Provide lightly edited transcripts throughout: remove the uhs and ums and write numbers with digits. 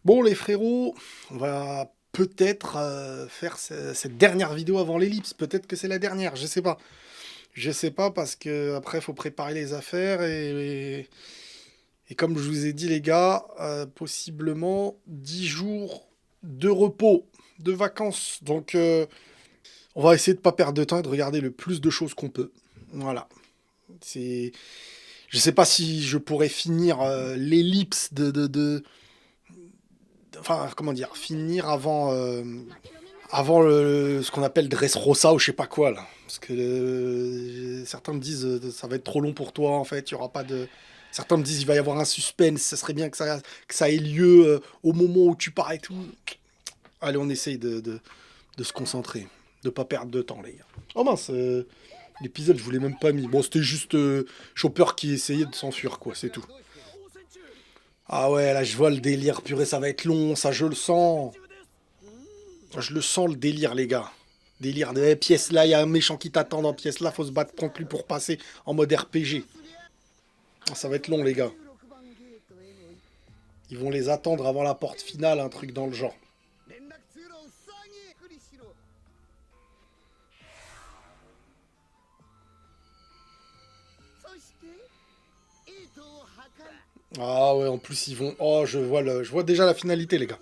Bon les frérots, on va peut-être faire cette dernière vidéo avant l'ellipse. Peut-être que c'est la dernière, je sais pas. Je sais pas parce que après faut préparer les affaires et comme je vous ai dit les gars, possiblement 10 jours de repos, de vacances. Donc on va essayer de pas perdre de temps et de regarder le plus de choses qu'on peut. Voilà. C'est, je sais pas si je pourrais finir l'ellipse enfin comment dire, finir avant ce qu'on appelle Dressrosa ou je sais pas quoi là. Parce que certains me disent ça va être trop long pour toi en fait, il y aura pas de. Certains me disent il va y avoir un suspense, ça serait bien que ça ait lieu au moment où tu pars et tout. Allez, on essaye de se concentrer, de pas perdre de temps les gars. Oh mince, l'épisode je vous l'ai même pas mis. Bon, c'était juste Chopper qui essayait de s'enfuir quoi, c'est tout. Ah ouais, là je vois le délire, purée, ça va être long, ça je le sens. Je le sens le délire, les gars. Délire de pièce là, il y a un méchant qui t'attend dans pièce là, faut se battre contre lui pour passer en mode RPG. Ah, ça va être long, les gars. Ils vont les attendre avant la porte finale, un truc dans le genre. Ah ouais, en plus ils vont. Oh, je vois déjà la finalité, les gars.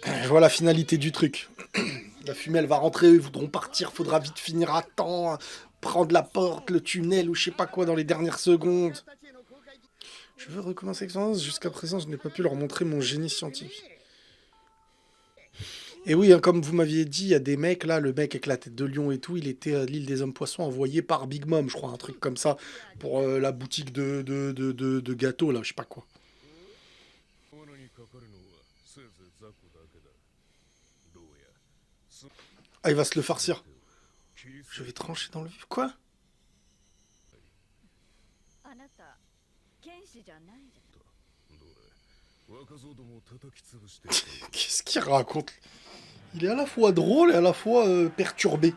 Je vois la finalité du truc. La fumée, elle va rentrer, ils voudront partir, faudra vite finir à temps, prendre la porte, le tunnel ou je sais pas quoi dans les dernières secondes. Je veux recommencer l'expérience. Jusqu'à présent, je n'ai pas pu leur montrer mon génie scientifique. Et oui, hein, comme vous m'aviez dit, il y a des mecs là, le mec avec la tête de lion et tout, il était à l'île des hommes poissons envoyé par Big Mom, je crois, un truc comme ça, pour la boutique de gâteaux là, je sais pas quoi. Ah, il va se le farcir. Je vais trancher dans le vif. Quoi? Qu'est-ce qu'il raconte? Il est à la fois drôle et à la fois perturbé.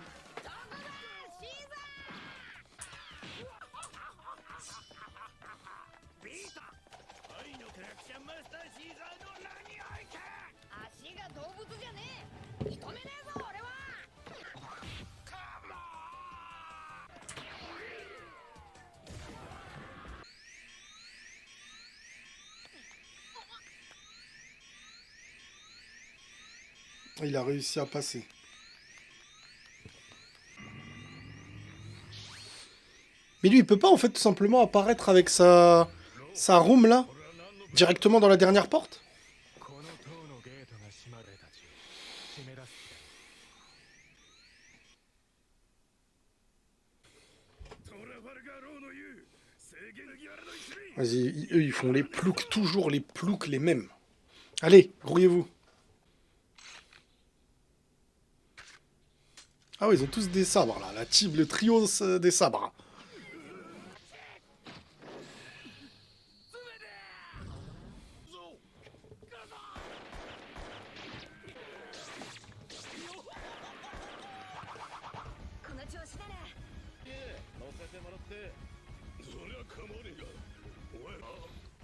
Il a réussi à passer. Mais lui, il peut pas en fait tout simplement apparaître avec sa room là, directement dans la dernière porte? Vas-y, eux ils font les ploucs, toujours les ploucs les mêmes. Allez, grouillez-vous. Ah ouais, ils ont tous des sabres là, la team, le trio des sabres.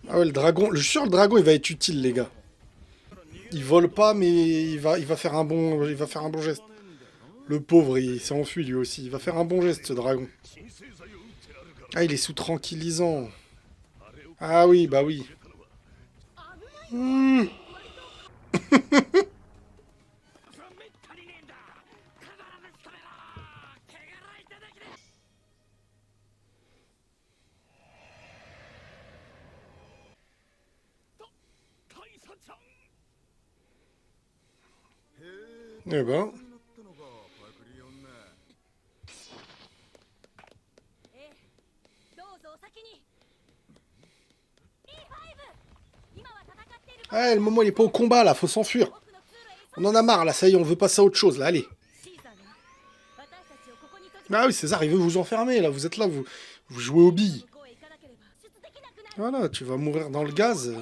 Ah ouais, le dragon, je suis sûr le dragon il va être utile les gars. Il vole pas mais il va faire un bon geste. Le pauvre, il s'est enfui lui aussi. Il va faire un bon geste ce dragon. Ah, il est sous tranquillisant. Ah oui, bah oui. Hmm. Eh ben. Ah, le moment il est pas au combat là, faut s'enfuir. On en a marre là, ça y est, on veut passer à autre chose là, allez. Ah oui, César, il veut vous enfermer là, vous êtes là, vous jouez aux billes. Voilà, tu vas mourir dans le gaz.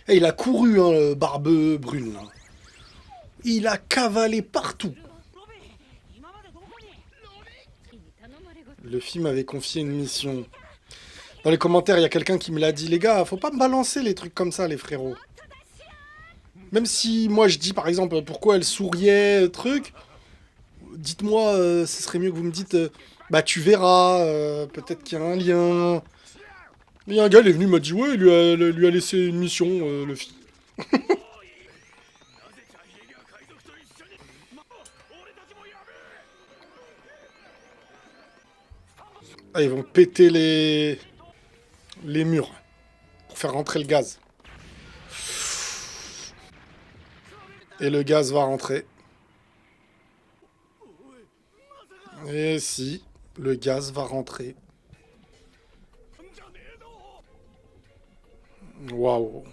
Eh, il a couru, hein, le barbe brune là. Il a cavalé partout. Le film m'avait confié une mission. Dans les commentaires, il y a quelqu'un qui me l'a dit. Les gars, faut pas me balancer les trucs comme ça, les frérots. Même si moi je dis par exemple pourquoi elle souriait, truc, dites-moi, ce serait mieux que vous me dites, bah tu verras, peut-être qu'il y a un lien. Il y a un gars, il est venu, il m'a dit, ouais, il lui a laissé une mission, le fils. Ah, ils vont péter les murs pour faire rentrer le gaz. Et le gaz va rentrer. Et si, le gaz va rentrer. Waouh.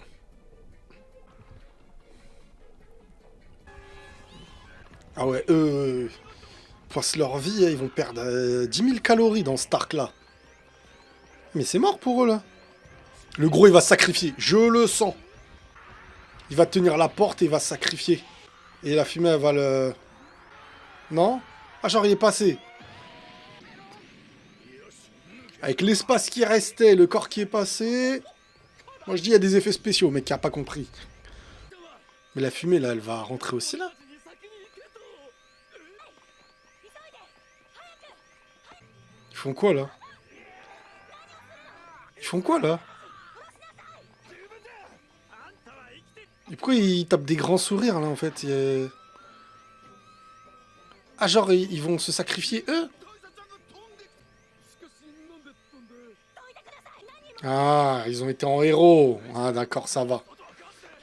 Ah ouais, eux, passent leur vie, hein, ils vont perdre 10 000 calories dans cet arc-là. Mais c'est mort pour eux, là. Le gros, il va se sacrifier. Je le sens. Il va tenir la porte et il va se sacrifier. Et la fumée, elle va le... Non? Ah, genre, il est passé. Avec l'espace qui restait, le corps qui est passé... Moi, je dis, il y a des effets spéciaux, mais qui a pas compris. Mais la fumée, là, elle va rentrer aussi, là. Ils font quoi, là? Ils font quoi, là? Et pourquoi ils tapent des grands sourires, là, en fait? Ah, genre, ils vont se sacrifier, eux? Ah, ils ont été en héros. Ah, d'accord, ça va.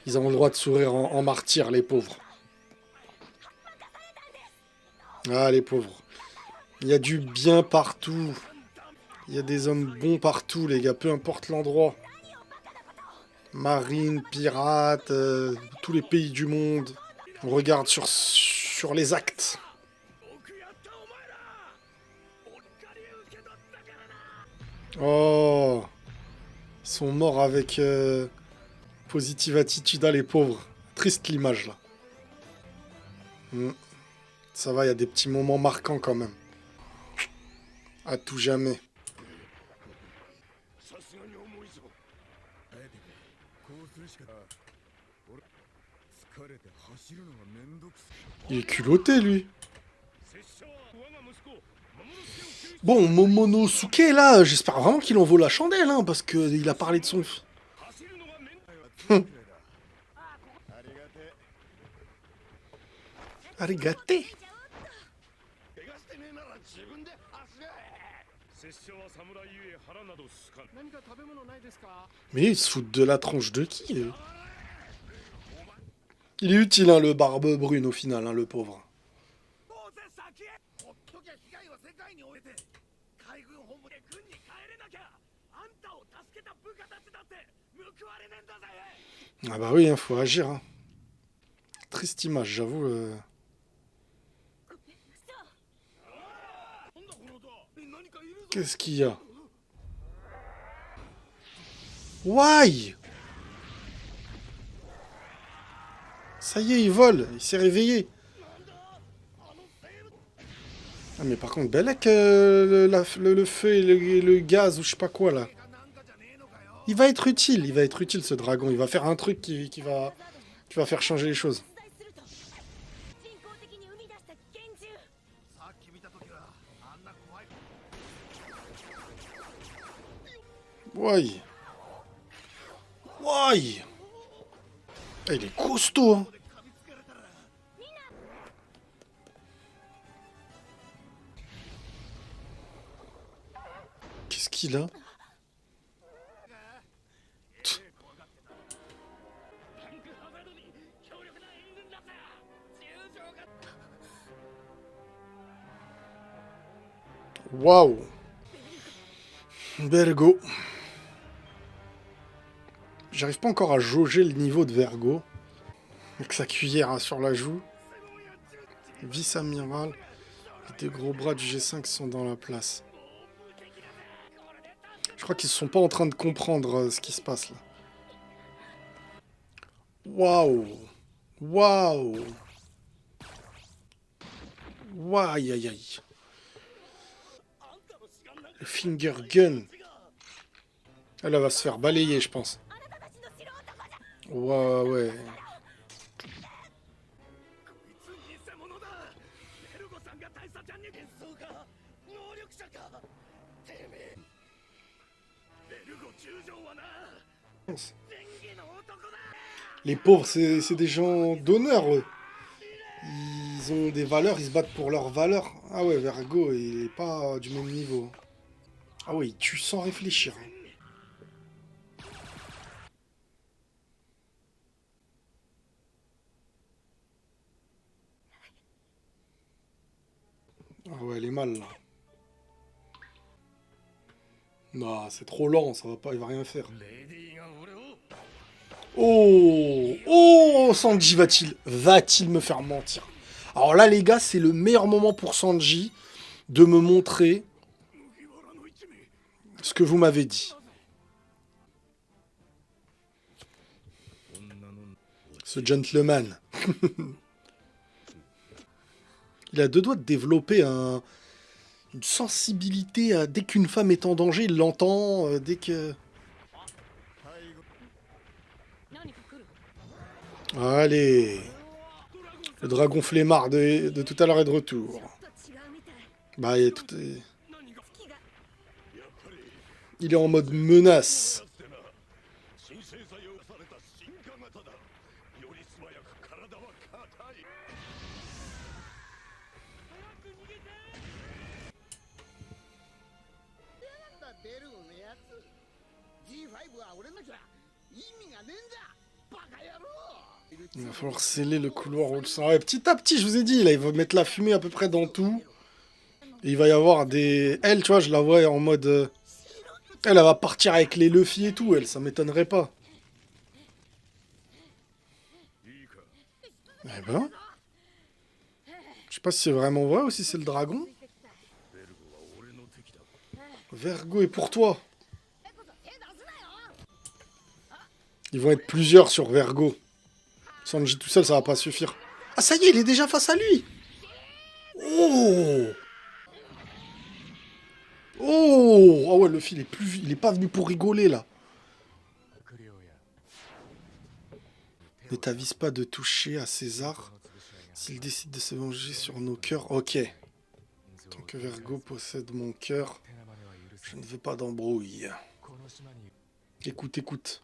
Ils ont le droit de sourire en martyr, les pauvres. Ah, les pauvres. Il y a du bien partout. Il y a des hommes bons partout, les gars, peu importe l'endroit. Marine, pirates, tous les pays du monde. On regarde sur les actes. Oh, ils sont morts avec positive attitude, les pauvres. Triste l'image, là. Hmm. Ça va, il y a des petits moments marquants quand même. À tout jamais. Il est culotté, lui. Bon, Momonosuke, là, j'espère vraiment qu'il en vaut la chandelle, hein, parce qu'il a parlé de son... Arigaté. Mais ils se foutent de la tronche de qui, eux? Il est utile, hein, le barbe brune, au final, hein, le pauvre. Ah bah oui, hein, faut agir, hein. Triste image, j'avoue. Qu'est-ce qu'il y a? Why? Ça y est, il vole, il s'est réveillé. Ah mais par contre, Belek, le feu et le gaz ou je sais pas quoi là. Il va être utile ce dragon. Il va faire un truc qui va faire changer les choses. Why? Why? Ah, il est costaud, hein. Qu'est-ce qu'il a? Waouh! Vergo. J'arrive pas encore à jauger le niveau de Vergo. Avec sa cuillère hein, sur la joue. Vice-amiral. Les deux gros bras du G5 sont dans la place. Je crois qu'ils sont pas en train de comprendre ce qui se passe là. Waouh! Waouh! Waouh! Aïe aïe aïe. Le finger gun. Elle va se faire balayer, je pense. Ouais, ouais. Les pauvres, c'est des gens d'honneur, eux. Ils ont des valeurs, ils se battent pour leurs valeurs. Ah ouais, Vergo, il est pas du même niveau. Ah ouais, il tue sans réfléchir. Ah ouais, elle est mal, là. Non, c'est trop lent, ça va pas, il va rien faire. Oh! Oh! Sanji va-t-il me faire mentir? Alors là, les gars, c'est le meilleur moment pour Sanji de me montrer ce que vous m'avez dit. Ce gentleman. Il a deux doigts de développer une sensibilité à... Dès qu'une femme est en danger, il l'entend. Dès que... Allez. Le dragon flemmard de tout à l'heure est de retour. Bah, il est en mode menace. Il va falloir sceller le couloir au sang. Ouais, petit à petit, je vous ai dit, là, il va mettre la fumée à peu près dans tout. Et il va y avoir des... Elle, tu vois, je la vois en mode... Elle va partir avec les Luffy et tout, elle, ça m'étonnerait pas. Eh ben... Je sais pas si c'est vraiment vrai ou si c'est le dragon. Vergo est pour toi. Ils vont être plusieurs sur Vergo. Sanji tout seul, ça va pas suffire. Ah, ça y est, il est déjà face à lui. Oh! Oh! Ah ouais, Luffy, il est pas venu pour rigoler, là. Ne t'avise pas de toucher à César s'il décide de se venger sur nos cœurs. Ok. Tant que Vergo possède mon cœur, je ne veux pas d'embrouille. Écoute, écoute.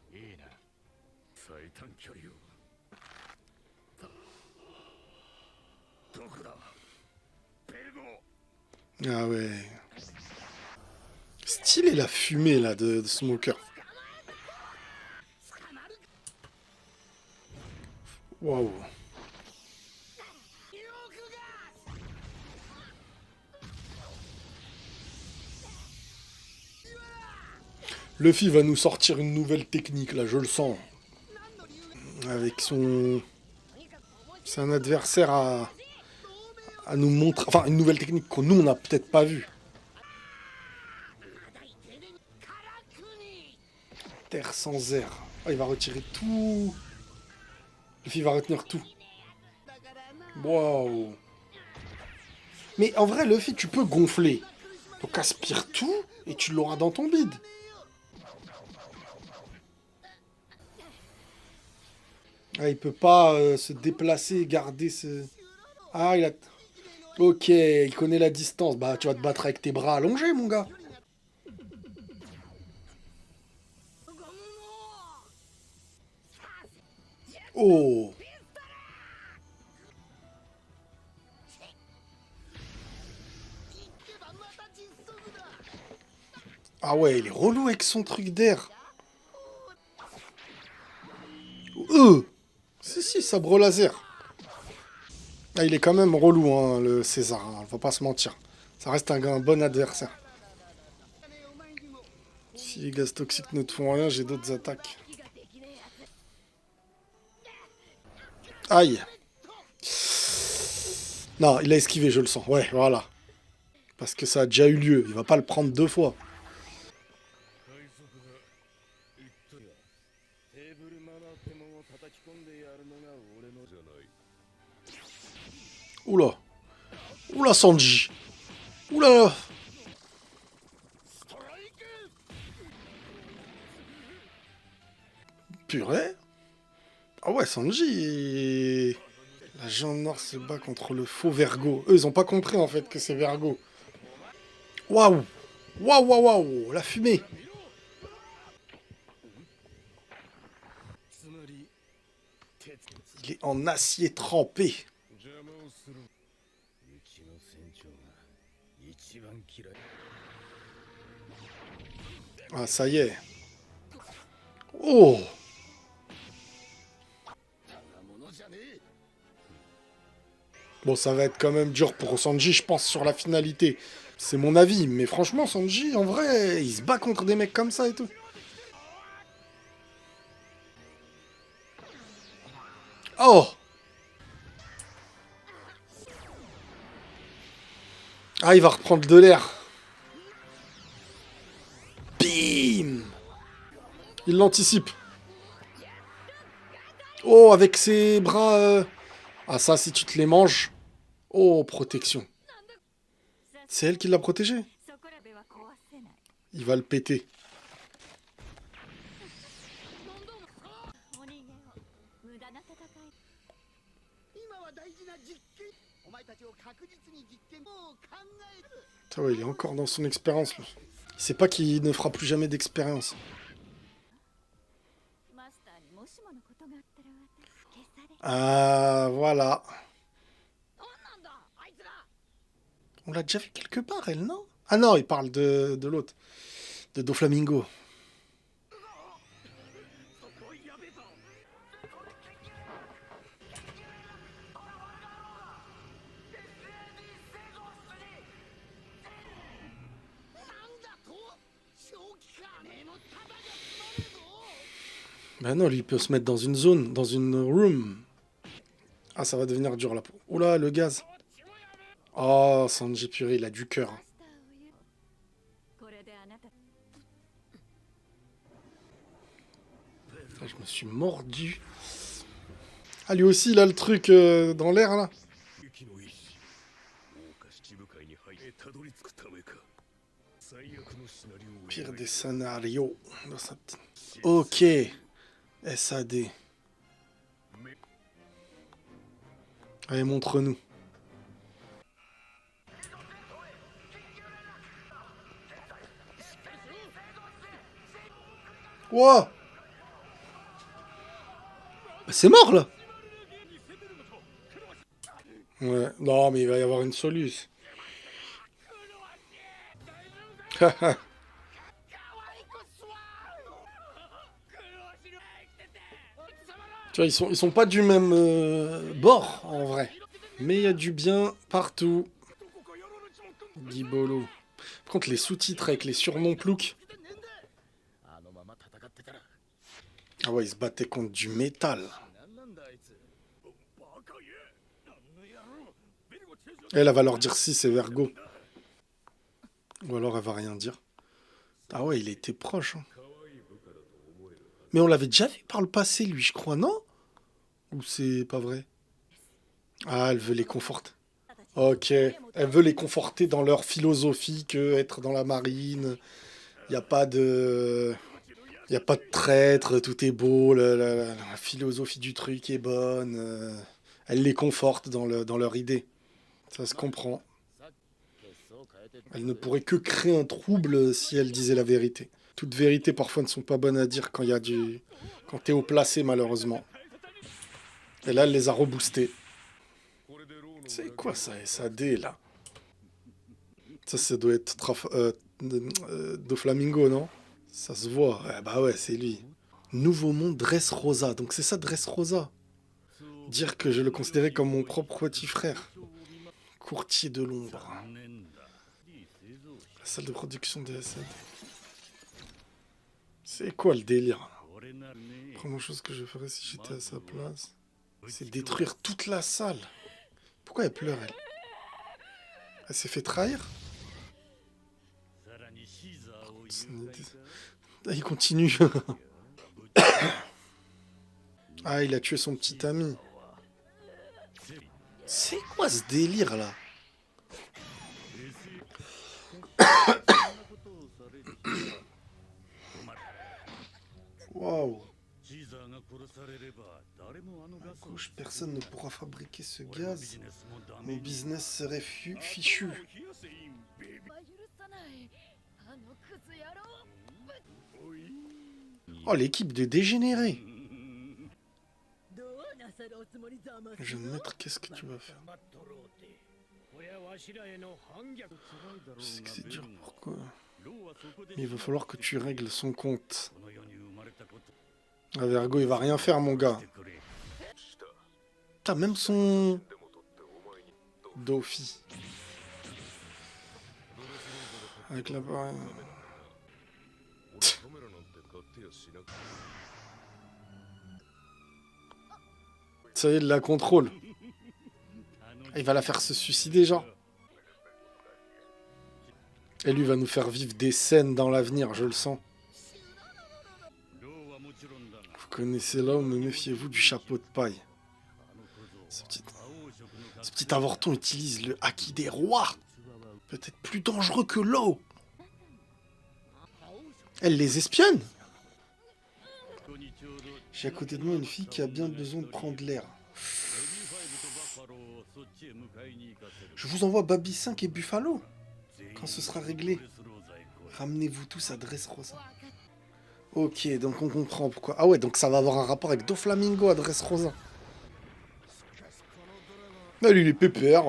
Ah ouais. Stylé la fumée là de Smoker. Waouh. Luffy va nous sortir une nouvelle technique là, je le sens. Avec son... C'est un adversaire à nous montrer... Enfin, une nouvelle technique que nous, on n'a peut-être pas vue. Terre sans air. Ah, il va retirer tout. Luffy va retenir tout. Waouh. Mais en vrai, Luffy, tu peux gonfler. Donc aspire tout et tu l'auras dans ton bide. Ah, il peut pas se déplacer et garder ce... Ah, il a... Ok, il connaît la distance. Bah, tu vas te battre avec tes bras allongés, mon gars. Oh. Ah ouais, il est relou avec son truc d'air. Si, sabre laser. Ah, il est quand même relou, hein, le César. Hein, faut pas se mentir. Ça reste un bon adversaire. Si les gaz toxiques ne te font rien, j'ai d'autres attaques. Aïe. Non, il a esquivé, je le sens. Ouais, voilà. Parce que ça a déjà eu lieu. Il va pas le prendre deux fois. Oula. Oula, Sanji. Oula. Purée. Ah ouais, Sanji et... L'agent noir se bat contre le faux Vergo. Eux, ils ont pas compris, en fait, que c'est Vergo. Waouh. Waouh, waouh, waouh. La fumée. Il est en acier trempé. Ah, ça y est. Oh. Bon, ça va être quand même dur pour Sanji, je pense, sur la finalité. C'est mon avis, mais franchement, Sanji, en vrai, il se bat contre des mecs comme ça et tout. Oh. Ah, il va reprendre de l'air. Bim. Il l'anticipe. Oh, avec ses bras... Ah, ça, si tu te les manges... Oh, protection. C'est elle qui l'a protégé. Il va le péter. Ah ouais, il est encore dans son expérience, lui. Il sait pas qu'il ne fera plus jamais d'expérience. Ah, voilà. On l'a déjà vu quelque part, elle, non? Ah non, il parle de l'autre. De Doflamingo. Ben non, lui, il peut se mettre dans une zone, dans une room. Ah, ça va devenir dur, là. Oula, le gaz. Oh, Sanji purée, il a du cœur. Ah, je me suis mordu. Ah, lui aussi, il a le truc dans l'air, là. Pire des scénarios. Ok. SAD. Allez, montre-nous. Wow. C'est mort, là. Ouais. Non, mais il va y avoir une solution. Tu vois, ils sont pas du même bord, en vrai. Mais il y a du bien partout. Gibolo. Par contre, les sous-titres avec les surnoms ploucs. Ah ouais, ils se battaient contre du métal. Elle va leur dire si c'est Vergo. Ou alors elle va rien dire. Ah ouais, il était proche. Hein. Mais on l'avait déjà vu par le passé, lui, je crois, non? Ou c'est pas vrai? Ah, elle veut les conforter. Ok. Elle veut les conforter dans leur philosophie que être dans la marine. Il n'y a pas de... Il a pas de traître, tout est beau, la philosophie du truc est bonne. Elle les conforte dans leur idée. Ça se comprend. Elle ne pourrait que créer un trouble si elle disait la vérité. Toutes vérités parfois ne sont pas bonnes à dire quand il y a du... quand t'es haut placé malheureusement. Et là elle les a reboostés. C'est quoi ça SAD là? Ça doit être Doflamingo, non? Ça se voit. Ouais, bah ouais, c'est lui. Nouveau monde Dressrosa. Donc c'est ça Dressrosa. Dire que je le considérais comme mon propre petit frère. Courtier de l'ombre. La salle de production de SAD. C'est quoi le délire? La première chose que je ferais si j'étais à sa place, c'est détruire toute la salle. Pourquoi elle pleure, elle? Elle s'est fait trahir? Ah, il continue. Ah, il a tué son petit ami. C'est quoi ce délire, là? Waouh. À gauche, personne ne pourra fabriquer ce gaz. Mon business serait fichu. Oh, l'équipe de dégénérés. Jeune maître, qu'est-ce que tu vas faire? Je sais que c'est dur, pourquoi? Mais il va falloir que tu règles son compte. Ah, Vergo, il va rien faire, mon gars. T'as même son... Dofi. Avec la barre... Ça y est, il la contrôle. Il va la faire se suicider, genre. Et lui va nous faire vivre des scènes dans l'avenir, je le sens. Vous connaissez l'homme, méfiez-vous du chapeau de paille. Ce petit avorton utilise le haki des rois. Peut-être plus dangereux que l'eau. Elle les espionne. J'ai à côté de moi une fille qui a bien besoin de prendre l'air. Je vous envoie Baby 5 et Buffalo. Quand ce sera réglé, ramenez-vous tous à Dressrosa. Ok, donc on comprend pourquoi. Ah ouais, donc ça va avoir un rapport avec Doflamingo à Dressrosa. Là, lui, il est pépère.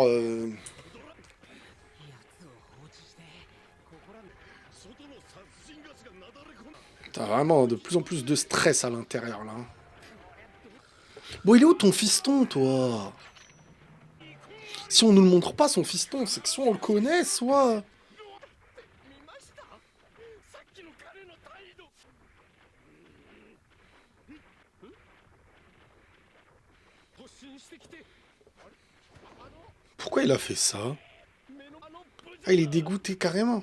T'as vraiment de plus en plus de stress à l'intérieur, là. Bon, il est où ton fiston, toi? Si on nous le montre pas, son fiston, c'est que soit on le connaît, soit... Pourquoi il a fait ça? Ah, il est dégoûté carrément.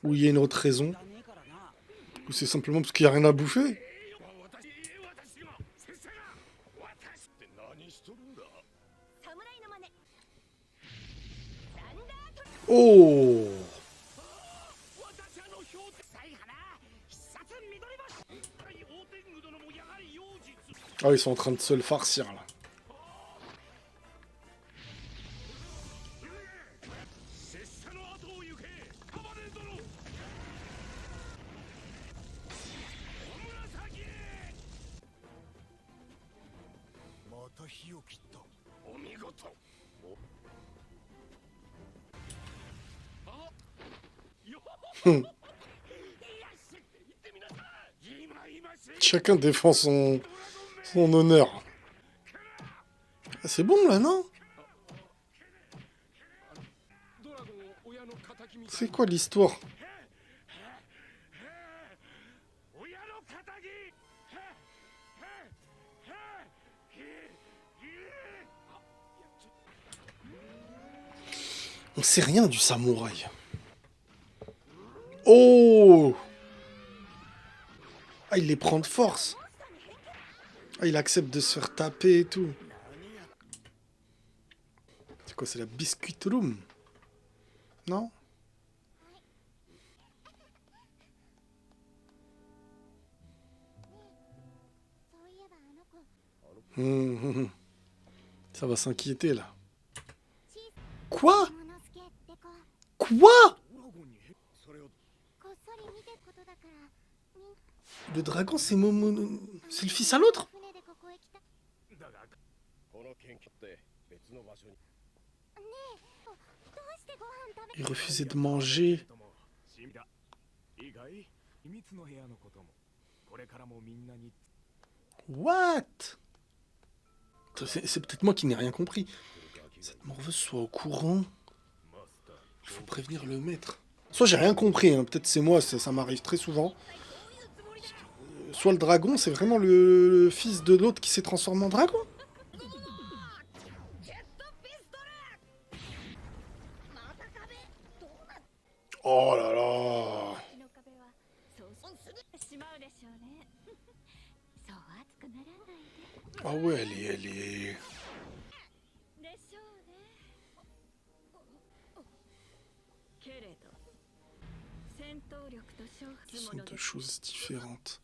Ou il y a une autre raison? Ou c'est simplement parce qu'il n'y a rien à bouffer? Oh! Ah, ils sont en train de se le farcir, là. Chacun défend son honneur. Ah, c'est bon, là, non? C'est quoi l'histoire? On sait rien du samouraï. Oh! Ah, il les prend de force. Ah, il accepte de se faire taper et tout. C'est quoi, c'est la biscuit room? Non? Ça va s'inquiéter, là. Quoi? Quoi? Le dragon, c'est Momo... C'est le fils à l'autre? Il refusait de manger. What? C'est peut-être moi qui n'ai rien compris. Cette morveuse soit au courant. Il faut prévenir le maître. Soit j'ai rien compris, hein. Peut-être c'est moi, ça m'arrive très souvent. Soit le dragon, c'est vraiment le fils de l'autre qui s'est transformé en dragon. Oh là là. Ah ouais, elle est... Ce sont deux choses différentes.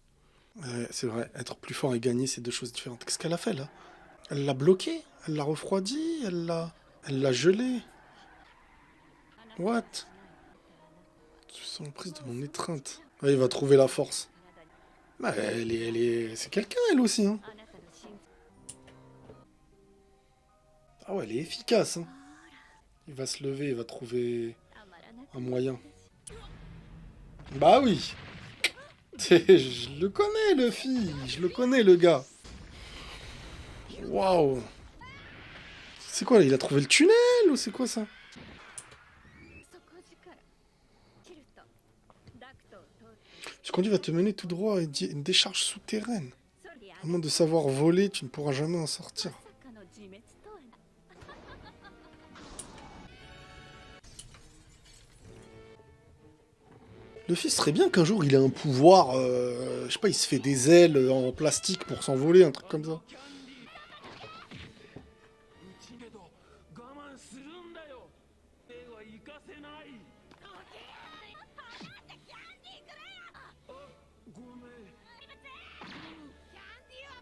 Ouais, c'est vrai, être plus fort et gagner, c'est deux choses différentes. Qu'est-ce qu'elle a fait là? Elle l'a bloqué? Elle l'a refroidi? Elle l'a gelé? What? Tu sens prise de mon étreinte. Ouais, il va trouver la force. Bah, c'est quelqu'un elle aussi, hein. Ah ouais, elle est efficace, hein. Il va se lever, il va trouver un moyen. Bah oui. Je le connais, le fille. Je le connais, le gars. Waouh. C'est quoi, il a trouvé le tunnel ou c'est quoi ça? Ce conduit va te mener tout droit à une décharge souterraine. À moins de savoir voler, tu ne pourras jamais en sortir. Le fils serait bien qu'un jour il ait un pouvoir, je sais pas, il se fait des ailes en plastique pour s'envoler, un truc comme ça.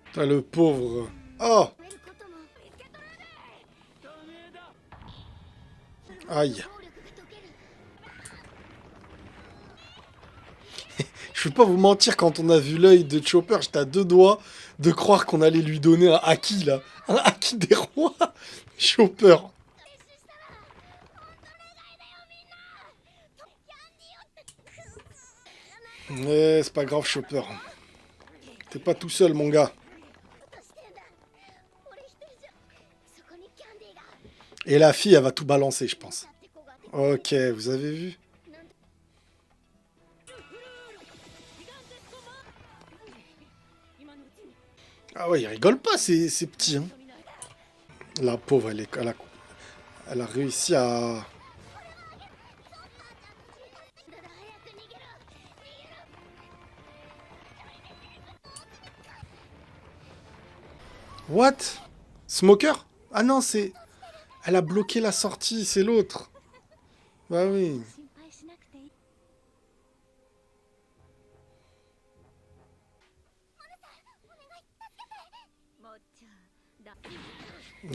Putain, le pauvre. Oh. Aïe. Je vais pas vous mentir, quand on a vu l'œil de Chopper, j'étais à deux doigts de croire qu'on allait lui donner un haki, là. Un haki des rois. Chopper. Ouais, c'est pas grave, Chopper. T'es pas tout seul, mon gars. Et la fille, elle va tout balancer, je pense. Ok, vous avez vu? Ah ouais, il rigole pas, ces petits, hein. La pauvre, elle a réussi à... What? Smoker? Ah non, c'est... Elle a bloqué la sortie, c'est l'autre. Bah oui.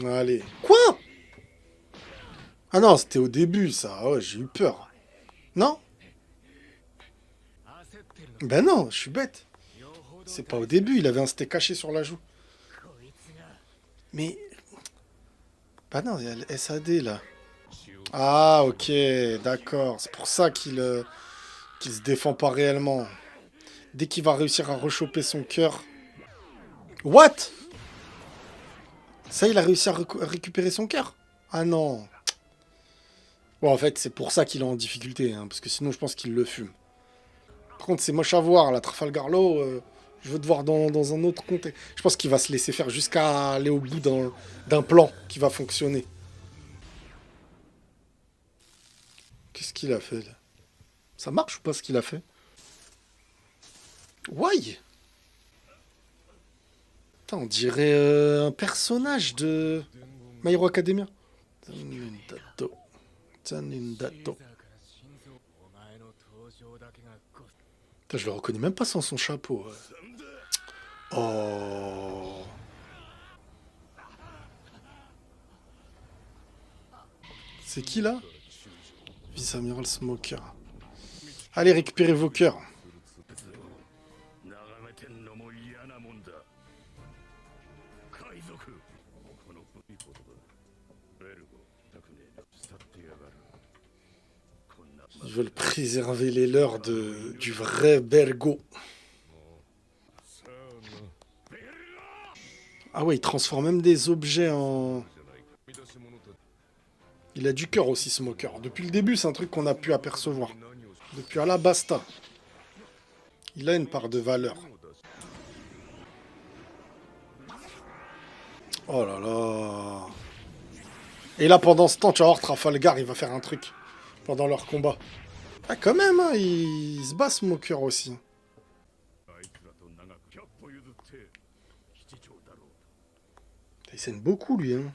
Allez. Quoi? Ah non, c'était au début, ça. Ah ouais, j'ai eu peur. Non? Ben non, je suis bête. C'est pas au début, il avait un steak caché sur la joue. Mais... Bah non, il y a le SAD, là. Ah, ok, d'accord. C'est pour ça qu'il se défend pas réellement. Dès qu'il va réussir à rechoper son cœur... What? Ça, il a réussi à récupérer son cœur? Ah non. Bon, en fait, c'est pour ça qu'il est en difficulté, hein, parce que sinon, je pense qu'il le fume. Par contre, c'est moche à voir, la Trafalgar Law. Je veux te voir dans un autre contexte. Je pense qu'il va se laisser faire jusqu'à aller au bout d'un plan qui va fonctionner. Qu'est-ce qu'il a fait, là? Ça marche ou pas, ce qu'il a fait? Why? Putain, on dirait un personnage de My Hero Academia. Zanindato. Zanindato. Putain, je le reconnais même pas sans son chapeau. Oh. C'est qui là? Vice-amiral Smoker. Allez, récupérez vos cœurs. Ils veulent préserver les leurs du vrai Bergo. Ah ouais, il transforme même des objets en... Il a du cœur aussi, Smoker. Depuis le début, c'est un truc qu'on a pu apercevoir. Depuis Alabasta. Il a une part de valeur. Oh là là. Et là, pendant ce temps, tu vas voir, Trafalgar, il va faire un truc. Pendant leur combat. Ah, quand même, hein, il se bat, Smoker aussi. Il saigne beaucoup, lui, hein.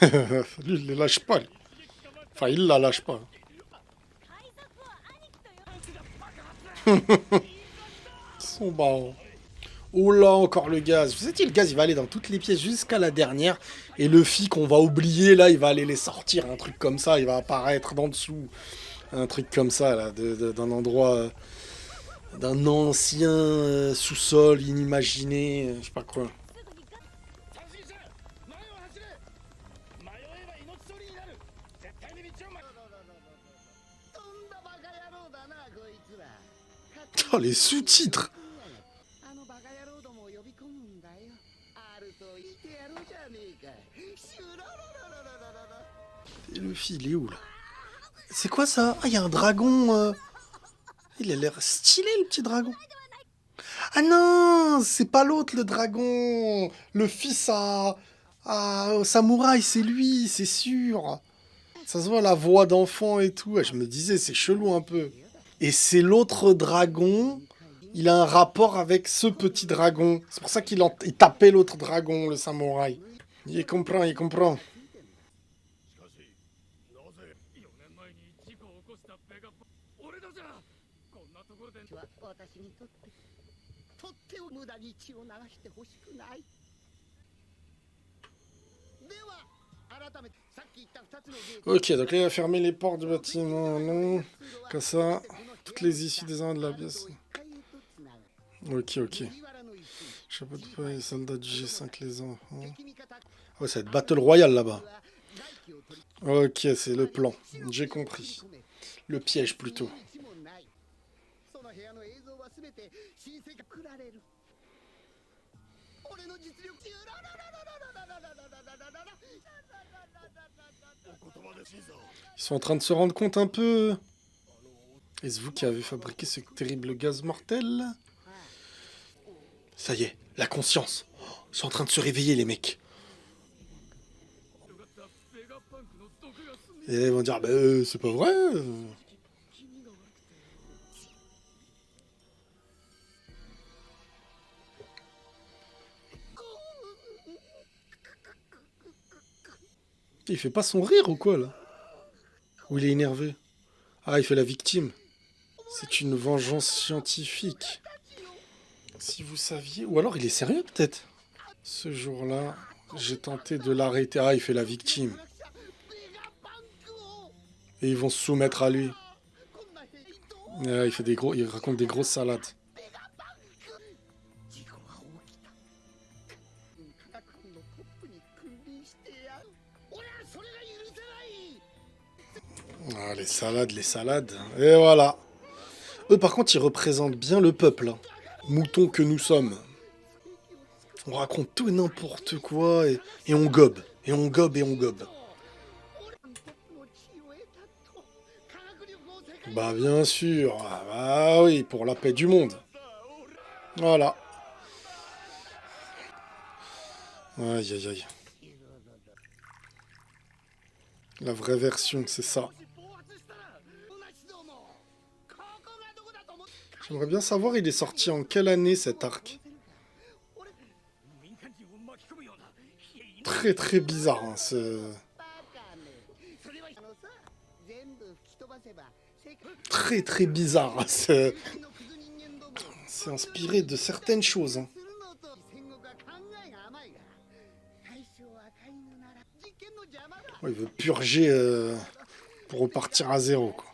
Lui, il les lâche pas. Lui. Enfin, il la lâche pas. Ils sont marrants. Oh là, encore le gaz. Vous savez, le gaz, il va aller dans toutes les pièces jusqu'à la dernière. Et le Luffy qu'on va oublier, là, il va aller les sortir. Un truc comme ça, il va apparaître d'en dessous. Un truc comme ça, là, d'un endroit... d'un ancien sous-sol inimaginé. Je sais pas quoi. Oh, les sous-titres. Et le Luffy, il est où, là? C'est quoi, ça? Ah, il y a un dragon... Il a l'air stylé, le petit dragon. Ah non, c'est pas l'autre, le dragon. Le fils au samouraï, c'est lui, c'est sûr. Ça se voit, la voix d'enfant et tout. Je me disais, c'est chelou un peu. Et c'est l'autre dragon. Il a un rapport avec ce petit dragon. C'est pour ça il tapait l'autre dragon, le samouraï. Il comprend, il comprend. Ok, donc là, il va fermer les portes du bâtiment. Non. Comme ça, toutes les issues des uns de la pièce. Ok, ok. Chapeau de paille, soldats du G5, les enfants. Ouais, ça va être Battle Royale là-bas. Ok, c'est le plan. J'ai compris. Le piège plutôt. Ils sont en train de se rendre compte un peu. Est-ce vous qui avez fabriqué ce terrible gaz mortel? Ça y est, la conscience. Ils sont en train de se réveiller, les mecs. Et ils vont dire, bah, c'est pas vrai. Il fait pas son rire ou quoi, là? Ou il est énervé? Ah, il fait la victime. C'est une vengeance scientifique. Si vous saviez... Ou alors il est sérieux, peut-être? Ce jour-là, j'ai tenté de l'arrêter. Ah, il fait la victime. Et ils vont se soumettre à lui. Ah, il raconte des grosses salades. Ah, les salades, les salades. Et voilà. Eux, par contre, ils représentent bien le peuple. Hein. Moutons que nous sommes. On raconte tout et n'importe quoi et on gobe. Et on gobe et on gobe. Bah bien sûr. Ah, bah oui, pour la paix du monde. Voilà. Aïe aïe aïe. La vraie version, c'est ça. J'aimerais bien savoir, il est sorti en quelle année cet arc? Très très bizarre, hein, très très bizarre. Hein, c'est inspiré de certaines choses. Hein. Ouais, il veut purger pour repartir à zéro. Quoi.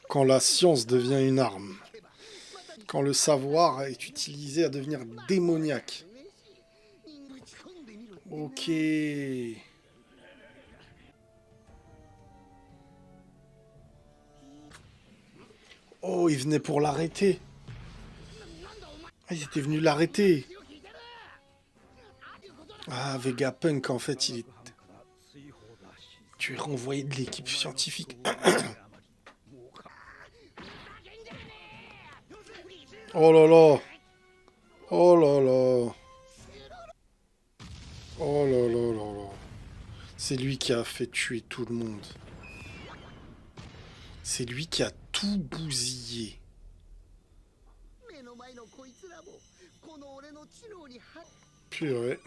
Quand la science devient une arme. Quand le savoir est utilisé à devenir démoniaque. Ok. Oh, il venait pour l'arrêter. Ah, ils étaient venus l'arrêter. Ah, Vegapunk, en fait, il est... Tu es renvoyé de l'équipe scientifique. Oh là là. Oh là là. Oh là là là là. C'est lui qui a fait tuer tout le monde. C'est lui qui a tout bousillé. Purée.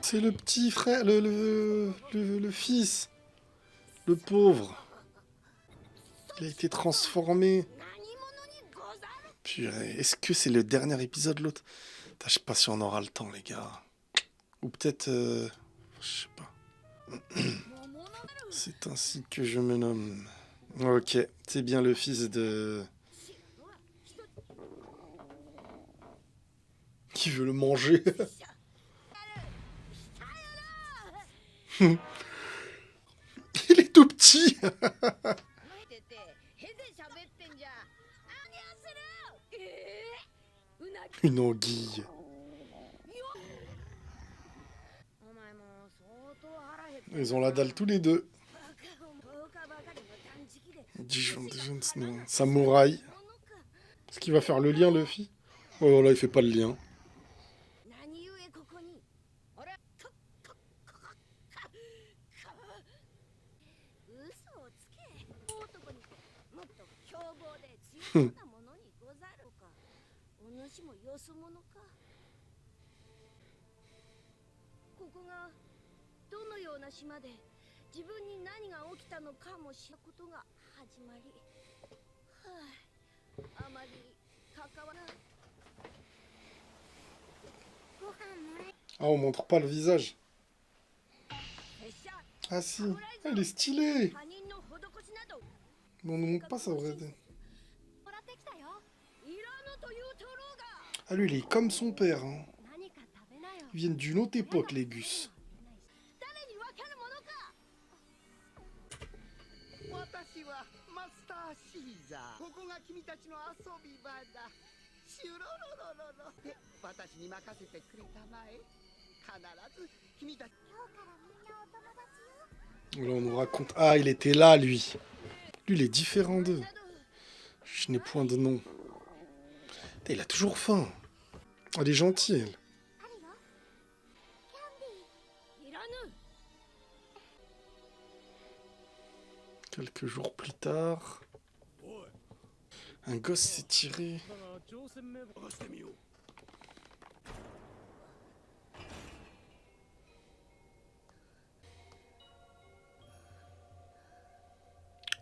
C'est le petit frère, le fils. Le pauvre. Il a été transformé. Purée, est-ce que c'est le dernier épisode, l'autre? Putain, je sais pas si on aura le temps, les gars. Ou peut-être... je sais pas. C'est ainsi que je me nomme. Ok, c'est bien le fils de... Qui veut le manger? Il est tout petit. Une anguille. Ils ont la dalle tous les deux. Dijon, non. Samouraï. Est-ce qu'il va faire le lien, Luffy? Oh là, il fait pas le lien. Ah, on montre pas le visage. Ah si, elle est stylée. Mais on ne montre pas sa vraie tête. Ah lui, il est comme son père. Hein. Ils viennent d'une autre époque, les Gus. Là, on nous raconte... Ah, il était là, lui. Lui, il est différent d'eux. Je n'ai point de nom. Il a toujours faim. Elle est gentille, elle. Quelques jours plus tard... Un gosse s'est tiré...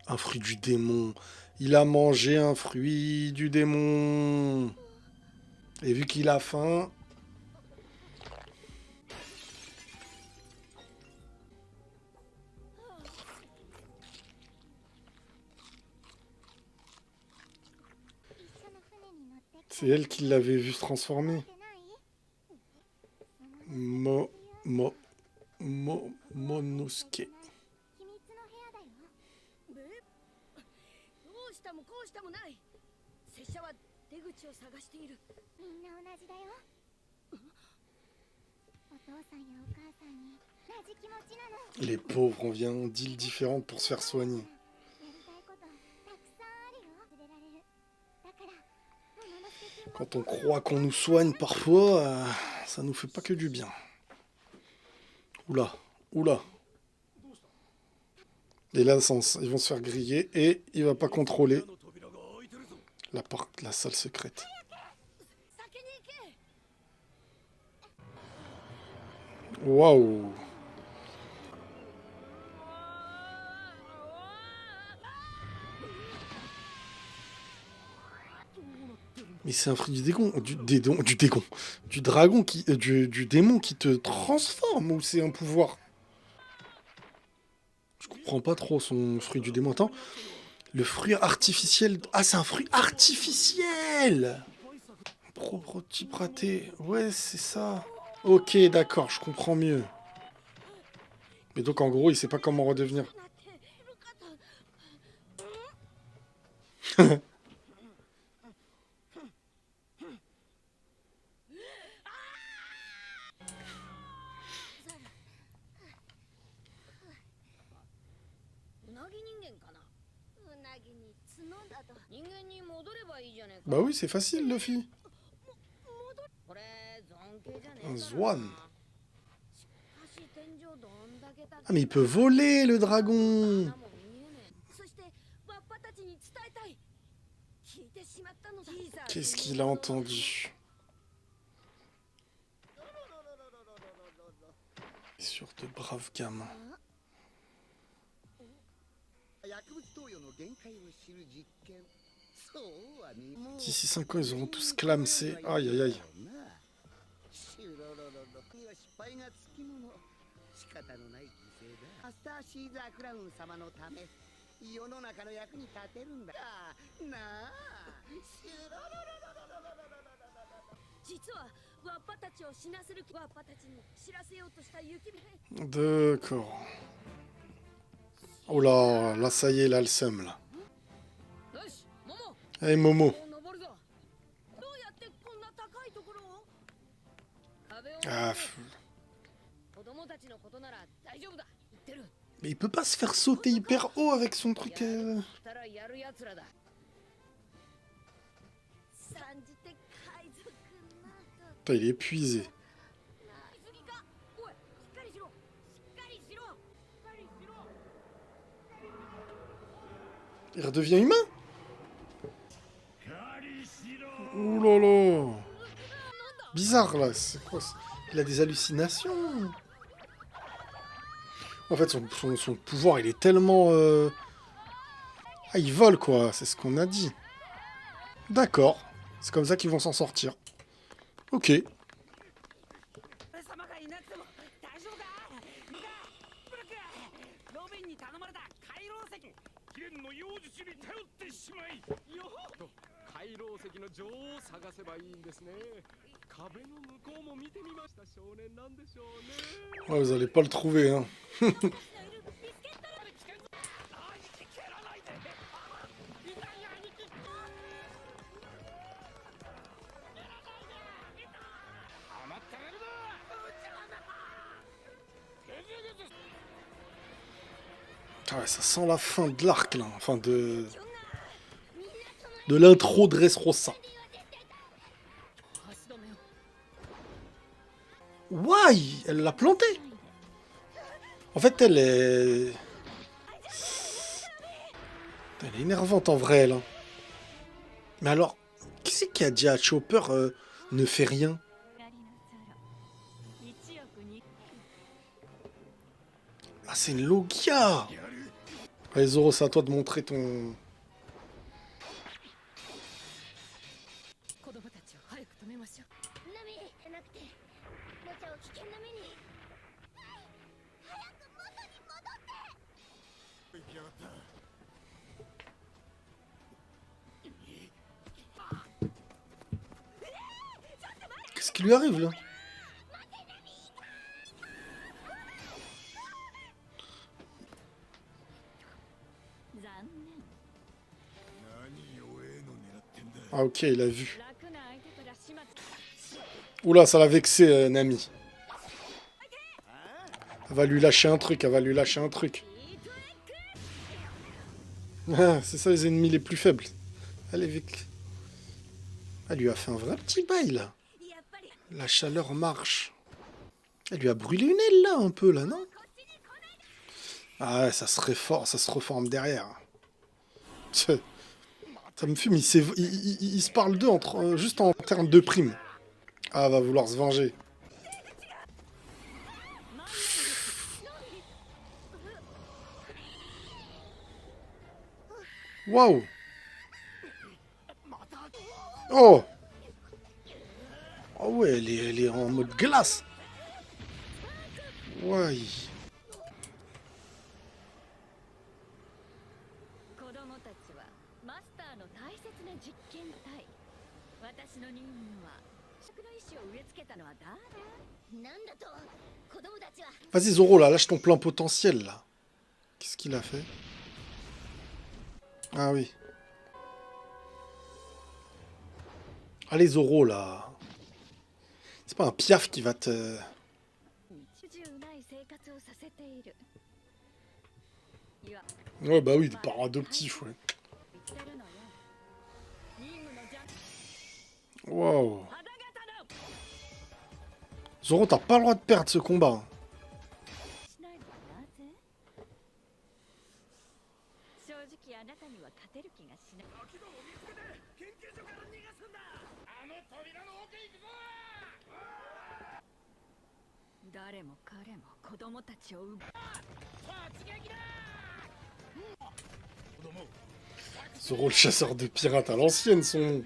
Un fruit du démon. Il a mangé un fruit du démon. Et vu qu'il a faim... C'est elle qui l'avait vu se transformer. Monosuke. Les pauvres, on vient d'îles différentes pour se faire soigner. Quand on croit qu'on nous soigne, parfois, ça nous fait pas que du bien. Oula, oula. Et là, ils vont se faire griller et il va pas contrôler la salle secrète. Waouh. Mais c'est un fruit du dragon du démon qui te transforme, ou c'est un pouvoir? Je comprends pas trop son fruit du démon. Attends, le fruit artificiel. Ah, c'est un fruit artificiel. Prototype raté. Ouais, c'est ça. Ok, d'accord, je comprends mieux. Mais donc en gros, il sait pas comment redevenir. Bah oui, c'est facile, Luffy. Un Zwan. Ah, mais il peut voler, le dragon. Qu'est-ce qu'il a entendu? sur de braves gamins. D'ici 5 ans, ils auront tous clamsé. Aïe aïe aïe. D'accord. Oh là, là ça y est, là le seum là. Hey Momo. Ah, mais il peut pas se faire sauter hyper haut avec son truc. Putain, il est épuisé. Il redevient humain? Ouh là là. Bizarre là, c'est quoi ça? Il a des hallucinations. En fait, son pouvoir, il est tellement... Ah, il vole quoi, c'est ce qu'on a dit. D'accord, c'est comme ça qu'ils vont s'en sortir. Ok. Ouais, vous allez pas le trouver, hein. Ah ouais, ça sent la fin de l'arc, là. Enfin, de l'intro de Dressrosa. Why? Elle l'a planté. En fait, elle est énervante en vrai, là. Mais alors, qui c'est qui a dit à Chopper ne fais rien? Ah, c'est une Logia. Allez, Zoro, c'est à toi de montrer ton... Qu'est-ce qui lui arrive, là? Ah, ok, il a vu. Oula, ça l'a vexé, Nami. Elle va lui lâcher un truc, elle va lui lâcher un truc. Ah, c'est ça les ennemis les plus faibles. Elle est vexée. Elle lui a fait un vrai petit bail, là. La chaleur marche. Elle lui a brûlé une aile, là, un peu, là, non? Ah ouais, ça se reforme derrière. Ça me fume, il se parle d'eux juste en termes de prime. Ah, va vouloir se venger. Waouh! Oh! Oh ouais, elle est en mode glace. Ouais. Vas-y Zoro là, lâche ton plein potentiel là. Qu'est-ce qu'il a fait? Ah oui. Allez Zoro là. C'est pas un piaf qui va te... Ouais bah oui, des parents adoptifs, ouais. Wow. Zoro, t'as pas le droit de perdre ce combat. Zoro le chasseur de pirates à l'ancienne, son...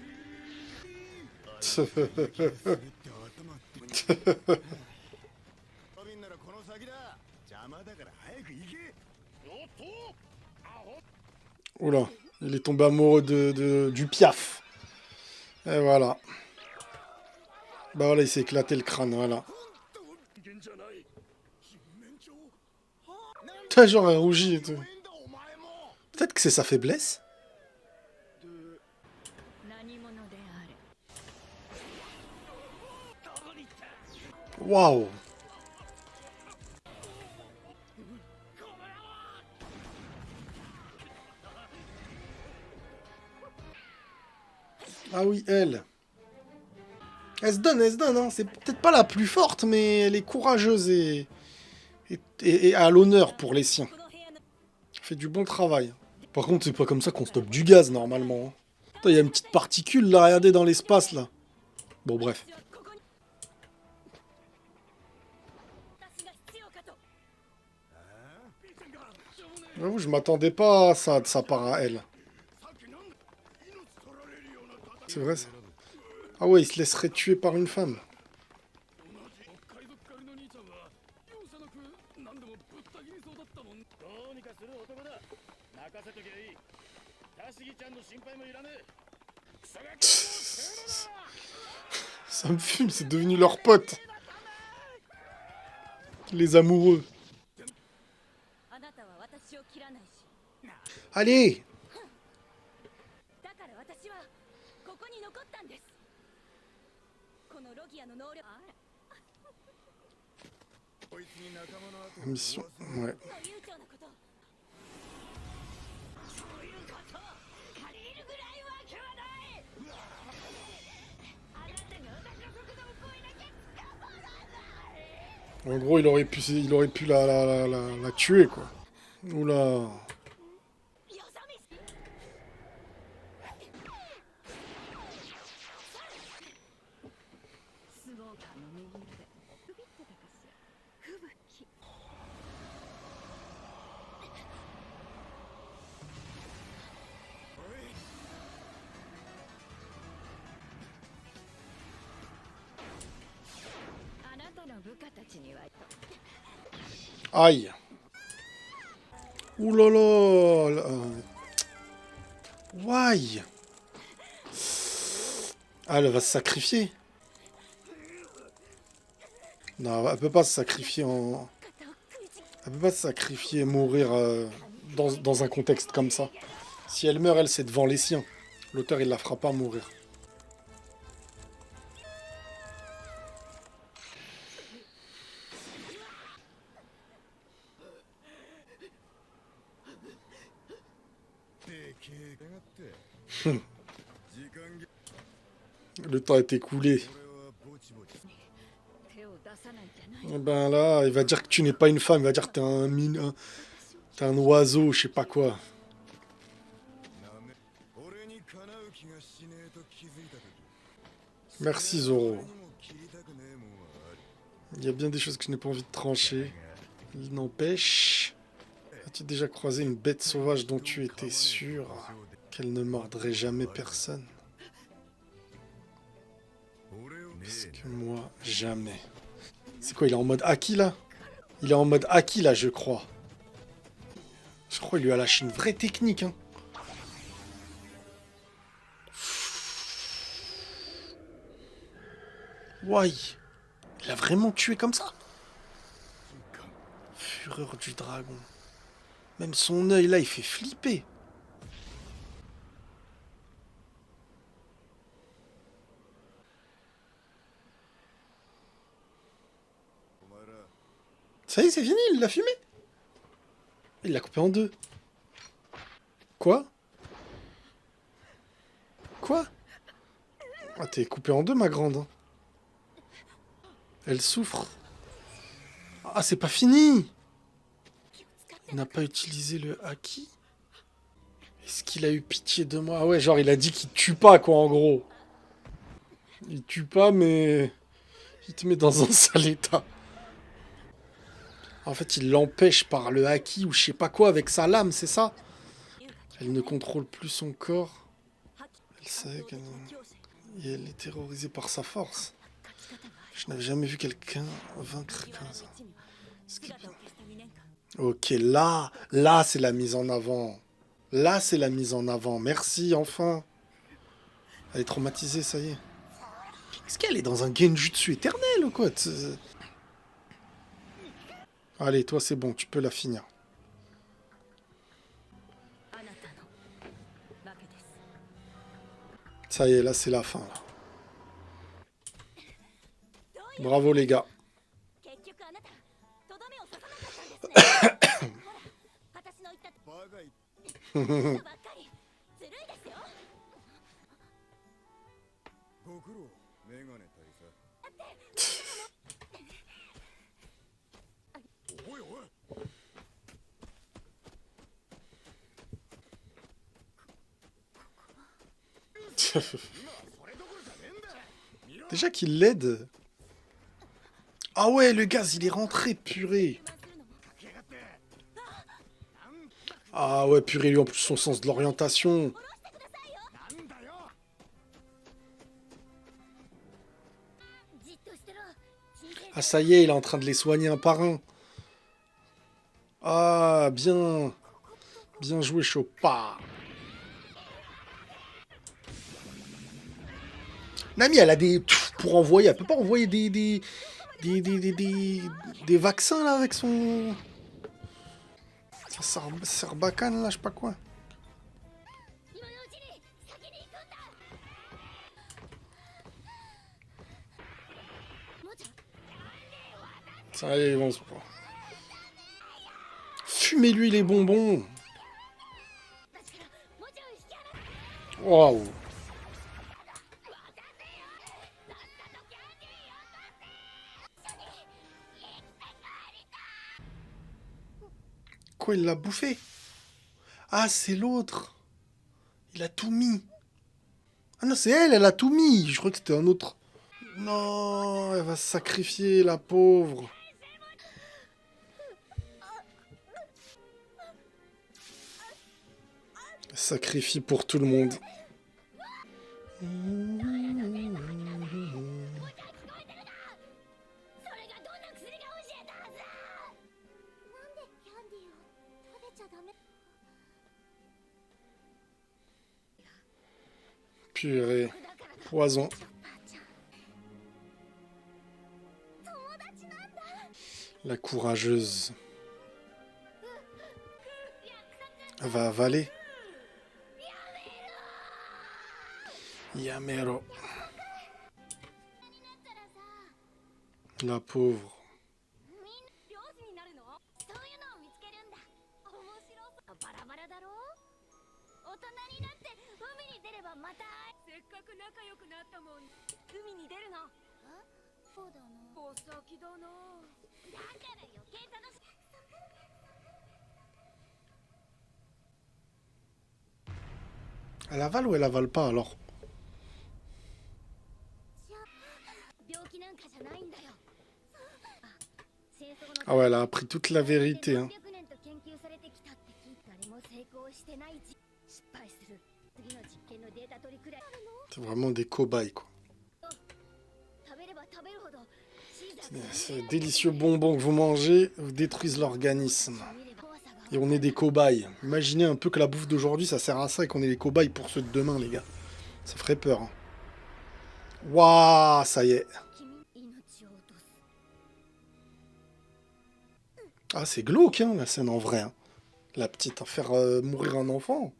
Oula, il est tombé amoureux du Piaf. Et voilà. Bah voilà, il s'est éclaté le crâne, voilà. T'as genre un rougi et tout. Peut-être que c'est sa faiblesse. Waouh. Ah oui, elle. Elle se donne, hein. C'est peut-être pas la plus forte, mais elle est courageuse et à l'honneur pour les siens. Elle fait du bon travail. Par contre, c'est pas comme ça qu'on stoppe du gaz, normalement, hein. Putain, il y a une petite particule, là, regardez dans l'espace, là. Bon, bref. J'avoue, je m'attendais pas à ça de sa part à elle. C'est vrai, ça. Ah ouais, il se laisserait tuer par une femme. Ça me fume, c'est devenu leur pote. Les amoureux. Allez! Mission, ouais. En gros, il aurait pu la tuer, quoi. Oula. Aïe. Oulala. Why? Ah, elle va se sacrifier. Non, elle peut pas se sacrifier en... Elle peut pas se sacrifier et mourir dans un contexte comme ça. Si elle meurt, elle, c'est devant les siens. L'auteur, il la fera pas mourir. Le temps est écoulé. Et ben là, il va dire que tu n'es pas une femme, il va dire que t'es un oiseau, je sais pas quoi. Merci Zoro. Il y a bien des choses que je n'ai pas envie de trancher. Il n'empêche... As-tu déjà croisé une bête sauvage dont tu étais sûr qu'elle ne mordrait jamais personne? Parce que moi, jamais. C'est quoi, il est en mode Haki là? Il est en mode Haki là, je crois. Je crois qu'il lui a lâché une vraie technique, hein. Why? Il a vraiment tué comme ça? Fureur du dragon. Même son œil là, il fait flipper. Ça y est, c'est fini, il l'a fumé. Il l'a coupé en deux. Quoi? Quoi? Ah, t'es coupé en deux, ma grande, hein. Elle souffre. Ah, c'est pas fini. Il n'a pas utilisé le haki. Est-ce qu'il a eu pitié de moi? Ah ouais, genre, il a dit qu'il tue pas, quoi, en gros. Il tue pas, mais... il te met dans un sale état. En fait, il l'empêche par le haki ou je sais pas quoi avec sa lame, c'est ça? Elle ne contrôle plus son corps. Elle sait qu'elle et elle est terrorisée par sa force. Je n'avais jamais vu quelqu'un vaincre comme ça. Ok, là c'est la mise en avant. Là c'est la mise en avant. Merci, enfin. Elle est traumatisée, ça y est. Est-ce qu'elle est dans un genjutsu éternel ou quoi? Allez, toi c'est bon, tu peux la finir. Ça y est, là c'est la fin. Là. Bravo les gars. Déjà qu'il l'aide. Ah ouais, le gaz, il est rentré, purée. Ah ouais, purée, lui, en plus, son sens de l'orientation. Ah, ça y est, il est en train de les soigner un par un. Ah, bien. Bien joué, Chopin. Nami, elle a des... Pour envoyer, elle peut pas envoyer des vaccins, là, avec son... Sarbacane, là, je sais pas quoi. Ça y est, on se... Fumez-lui les bonbons. Waouh. Quoi, il l'a bouffé? Ah, c'est l'autre. Il a tout mis. Ah non, c'est elle, elle a tout mis. Je crois que c'était un autre. Non, elle va se sacrifier, la pauvre. Elle se sacrifie pour tout le monde. Purée. Poison. La courageuse. Elle va avaler. Yamero. La pauvre. Elle avale ou elle avale pas alors? Ah ouais, elle a appris toute la vérité. Hein. C'est vraiment des cobayes, quoi. Ces délicieux bonbons que vous mangez vous détruisent l'organisme. Et on est des cobayes. Imaginez un peu que la bouffe d'aujourd'hui, ça sert à ça et qu'on est des cobayes pour ceux de demain, les gars. Ça ferait peur. Hein. Waouh, ça y est. Ah, c'est glauque, hein, la scène en vrai. Hein. La petite, à faire mourir un enfant.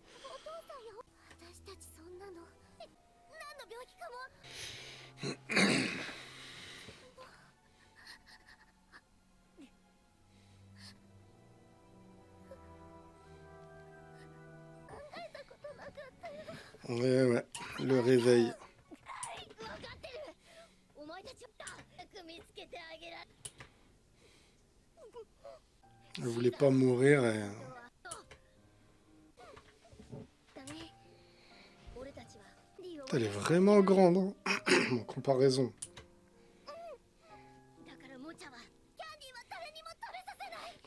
Ouais, ouais, le réveil. Elle voulait pas mourir. Et... Elle est vraiment grande, hein, en comparaison.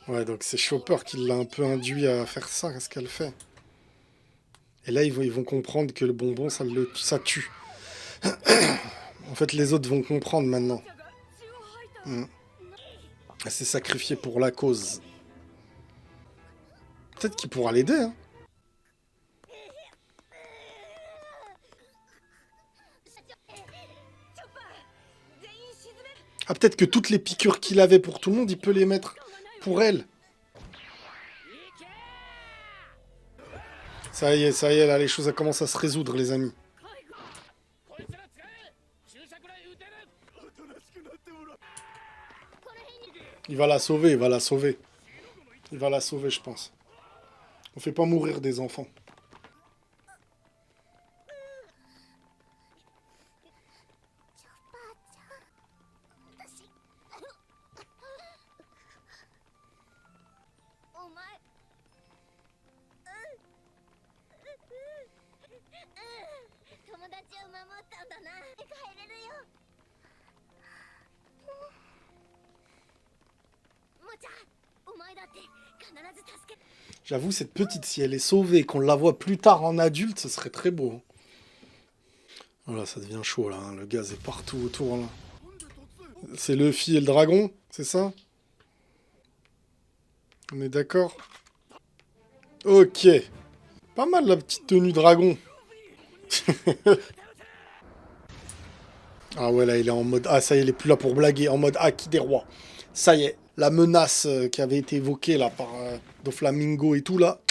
Ouais, donc c'est Chopper qui l'a un peu induit à faire ça, ce qu'elle fait. Et là, ils vont comprendre que le bonbon, ça tue. En fait, les autres vont comprendre maintenant. Mm. Elle s'est sacrifiée pour la cause. Peut-être qu'il pourra l'aider, hein. Ah, peut-être que toutes les piqûres qu'il avait pour tout le monde, il peut les mettre pour elle. Ça y est, là, les choses elles commencent à se résoudre, les amis. Il va la sauver, il va la sauver. Il va la sauver, je pense. On fait pas mourir des enfants. J'avoue, cette petite, si elle est sauvée et qu'on la voit plus tard en adulte, ce serait très beau. Voilà, ça devient chaud là, hein. Le gaz est partout autour là. C'est Luffy et le dragon, c'est ça? On est d'accord? Ok. Pas mal la petite tenue dragon. Ah ouais, là, il est en mode... Ah, ça y est, il est plus là pour blaguer. En mode Haki des rois. Ça y est, la menace qui avait été évoquée là par Doflamingo et tout là.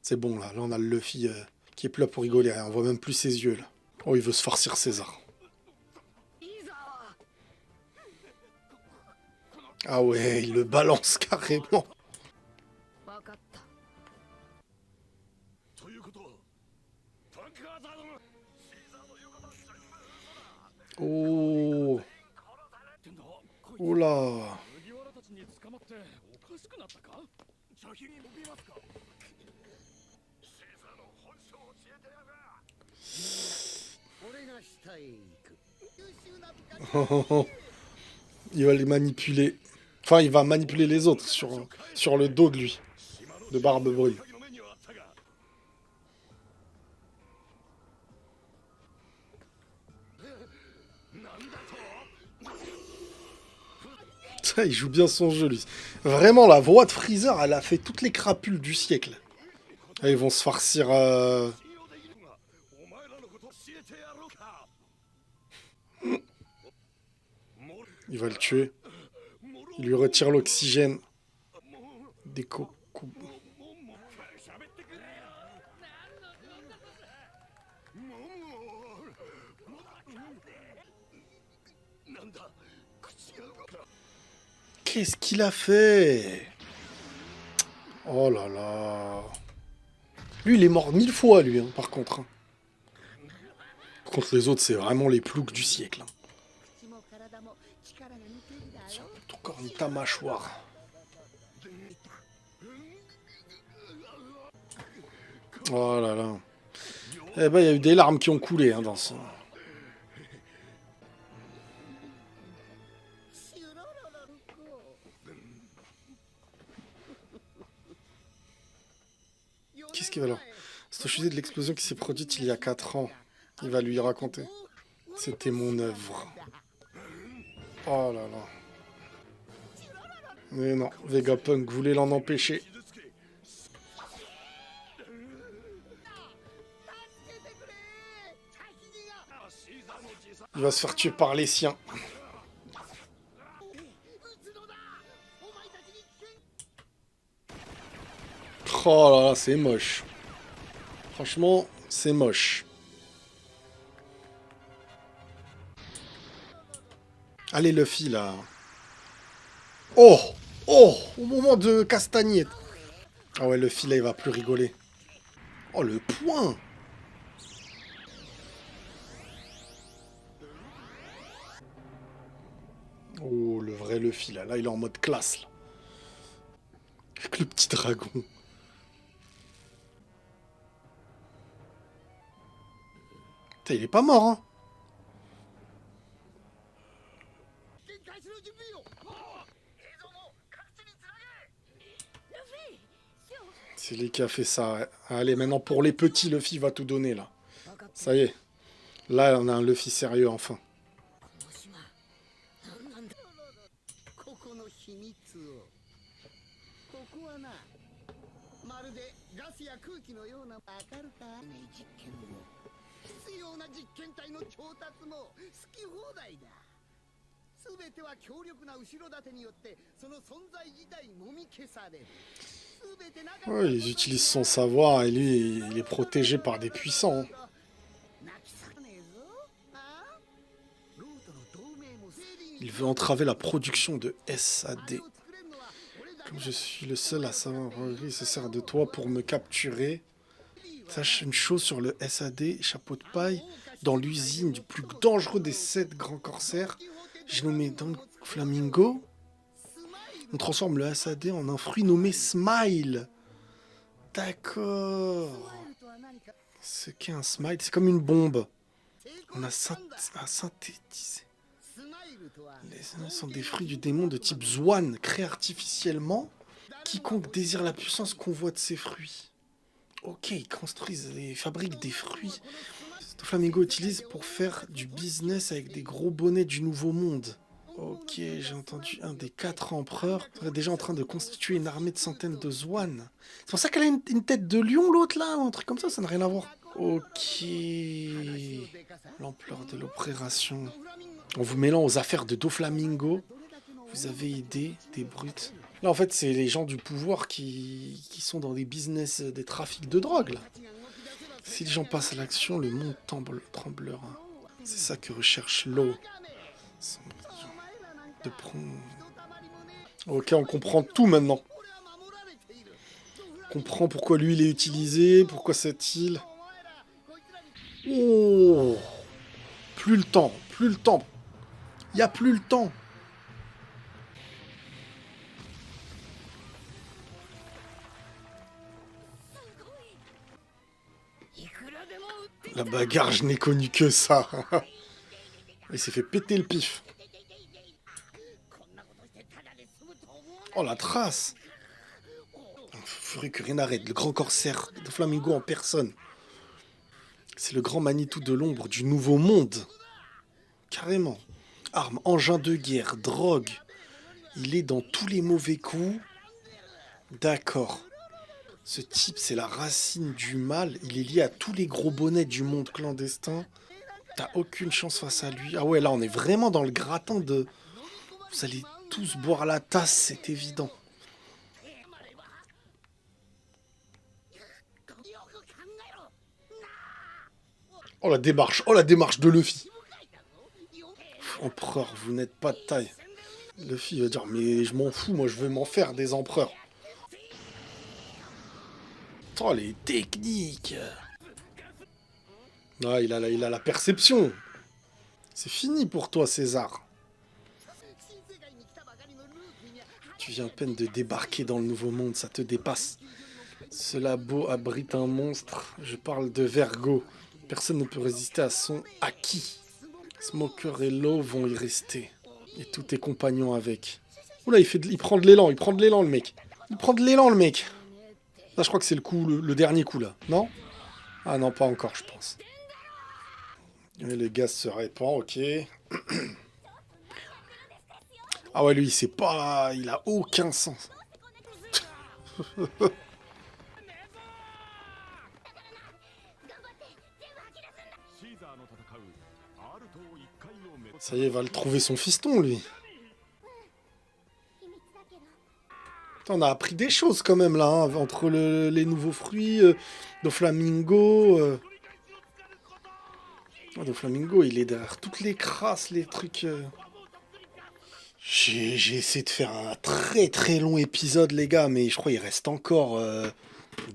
C'est bon là. Là, on a le Luffy qui est plus là pour rigoler, hein. On voit même plus ses yeux là. Oh, il veut se farcir César. Ah ouais, il le balance carrément. Oh. Oh là. Il va les manipuler. Enfin, il va manipuler les autres sur le dos de lui. De Barbe Brune. Ça, il joue bien son jeu, lui. Vraiment, la voix de Freezer, elle a fait toutes les crapules du siècle. Là, ils vont se farcir... Il va le tuer. Il lui retire l'oxygène. Des cocos. Qu'est-ce qu'il a fait? Oh là là. Lui, il est mort 1000 fois, lui, hein, par contre. Hein. Par contre, les autres, c'est vraiment les ploucs du siècle. Hein. Encore une ta mâchoire. Oh là là. Eh ben, il y a eu des larmes qui ont coulé hein, dans ce... Qu'est-ce qu'il va alors? C'est au sujet de l'explosion qui s'est produite il y a 4 ans. Il va lui raconter. C'était mon œuvre. Oh là là. Mais non, Vegapunk voulait l'en empêcher. Il va se faire tuer par les siens. Oh là là, c'est moche. Franchement, c'est moche. Allez, Luffy, là. Oh! Oh! Au moment de Castagnette. Ah ouais, Luffy, là, il va plus rigoler. Oh, le point! Oh, le vrai Luffy, là. Là, il est en mode classe, là. Avec le petit dragon. Putain, il est pas mort, hein? C'est lui qui a fait ça, ouais. Allez, maintenant pour les petits, Luffy va tout donner, là. Ça y est. Là, on a un Luffy sérieux, enfin. ここの秘密をここはなまるでガスや空気のようなわかるかね実験も必要な実験体の調達も好き放題だ全ては強力な後ろ盾によってその存在自体もみ消される Ouais, ils utilisent son savoir et lui, il est protégé par des puissants, hein. Il veut entraver la production de SAD. Comme je suis le seul à savoir, il se sert de toi pour me capturer. Sache une chose sur le SAD, chapeau de paille, dans l'usine du plus dangereux des 7 grands corsaires, j'ai nommé Don Flamingo. On transforme le SAD en un fruit nommé Smile. D'accord. Ce qu'est un Smile, c'est comme une bombe. On a synthétisé. Les sont des fruits du démon de type Zwan, créés artificiellement. Quiconque désire la puissance convoite ces fruits. Ok, ils construisent et fabriquent des fruits. Flamingo utilise pour faire du business avec des gros bonnets du Nouveau Monde. Ok, j'ai entendu un des 4 empereurs serait déjà en train de constituer une armée de centaines de Zwan. C'est pour ça qu'elle a une tête de lion, l'autre, là, ou un truc comme ça n'a rien à voir. Ok. L'ampleur de l'opération. En vous mêlant aux affaires de Doflamingo, vous avez idée des brutes. Là, en fait, c'est les gens du pouvoir qui sont dans des business, des trafics de drogue, là. Si les gens passent à l'action, le monde tremblera. C'est ça que recherche Law. De prendre... Ok, on comprend tout maintenant. On comprend pourquoi lui, il est utilisé, pourquoi cette île... Oh, plus le temps, plus le temps. Il n'y a plus le temps. La bagarre, je n'ai connu que ça. Il s'est fait péter le pif. Oh, la trace. Il faudrait que rien n'arrête. Le grand corsaire de Flamingo en personne. C'est le grand Manitou de l'ombre du Nouveau Monde. Carrément. Armes, engins de guerre, drogue. Il est dans tous les mauvais coups. D'accord. Ce type, c'est la racine du mal. Il est lié à tous les gros bonnets du monde clandestin. T'as aucune chance face à lui. Ah ouais, là, on est vraiment dans le gratin de... Vous allez tous boire la tasse, c'est évident. Oh la démarche de Luffy. Empereur, vous n'êtes pas de taille. Luffy va dire, mais je m'en fous, moi je veux m'en faire des empereurs. Oh, les techniques. Ah, il a la perception. C'est fini pour toi, César. Tu viens à peine de débarquer dans le Nouveau Monde, ça te dépasse. Ce labo abrite un monstre. Je parle de Vergo. Personne ne peut résister à son acquis. Smoker et Law vont y rester. Et tous tes compagnons avec. Oula, il prend de l'élan, le mec. Il prend de l'élan, le mec. Là, je crois que c'est le dernier coup, là. Non? Ah non, pas encore, je pense. Et le gaz se répand, ok. Ah ouais, lui, c'est pas... Il a aucun sens. Ça y est, il va le trouver son fiston, lui. Putain, on a appris des choses quand même là, hein, entre les nouveaux fruits, Doflamingo. Doflamingo, il est derrière toutes les crasses, les trucs. J'ai essayé de faire un très très long épisode, les gars, mais je crois qu'il reste encore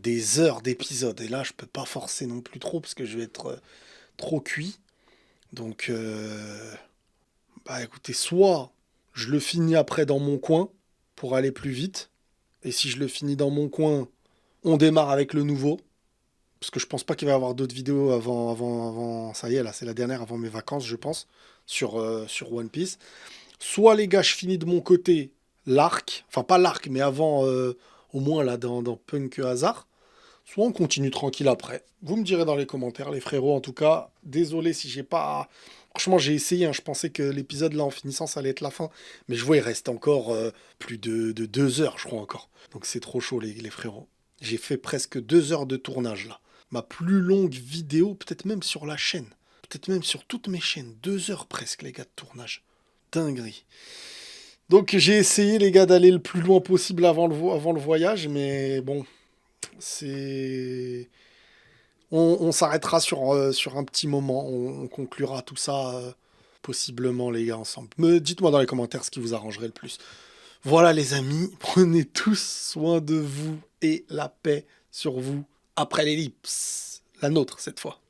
des heures d'épisode. Et là, je peux pas forcer non plus trop parce que je vais être trop cuit. Donc, bah écoutez, soit je le finis après dans mon coin pour aller plus vite. Et si je le finis dans mon coin, on démarre avec le nouveau. Parce que je pense pas qu'il va y avoir d'autres vidéos avant... Ça y est, là, c'est la dernière avant mes vacances, je pense, sur One Piece. Soit, les gars, je finis de mon côté l'arc. Enfin, pas l'arc, mais avant au moins là dans Punk Hazard, soit on continue tranquille après. Vous me direz dans les commentaires, les frérots, en tout cas. Désolé si j'ai pas... Franchement, j'ai essayé, hein, je pensais que l'épisode là en finissant, ça allait être la fin. Mais je vois, il reste encore plus de 2 heures, je crois encore. Donc c'est trop chaud, les frérots. J'ai fait presque 2 heures de tournage là. Ma plus longue vidéo, peut-être même sur la chaîne. Peut-être même sur toutes mes chaînes. 2 heures presque, les gars, de tournage. Dinguerie. Donc j'ai essayé, les gars, d'aller le plus loin possible avant le voyage. Mais bon, c'est... On s'arrêtera sur un petit moment. On conclura tout ça possiblement, les gars, ensemble. Dites-moi dans les commentaires ce qui vous arrangerait le plus. Voilà, les amis. Prenez tous soin de vous et la paix sur vous après l'ellipse. La nôtre, cette fois.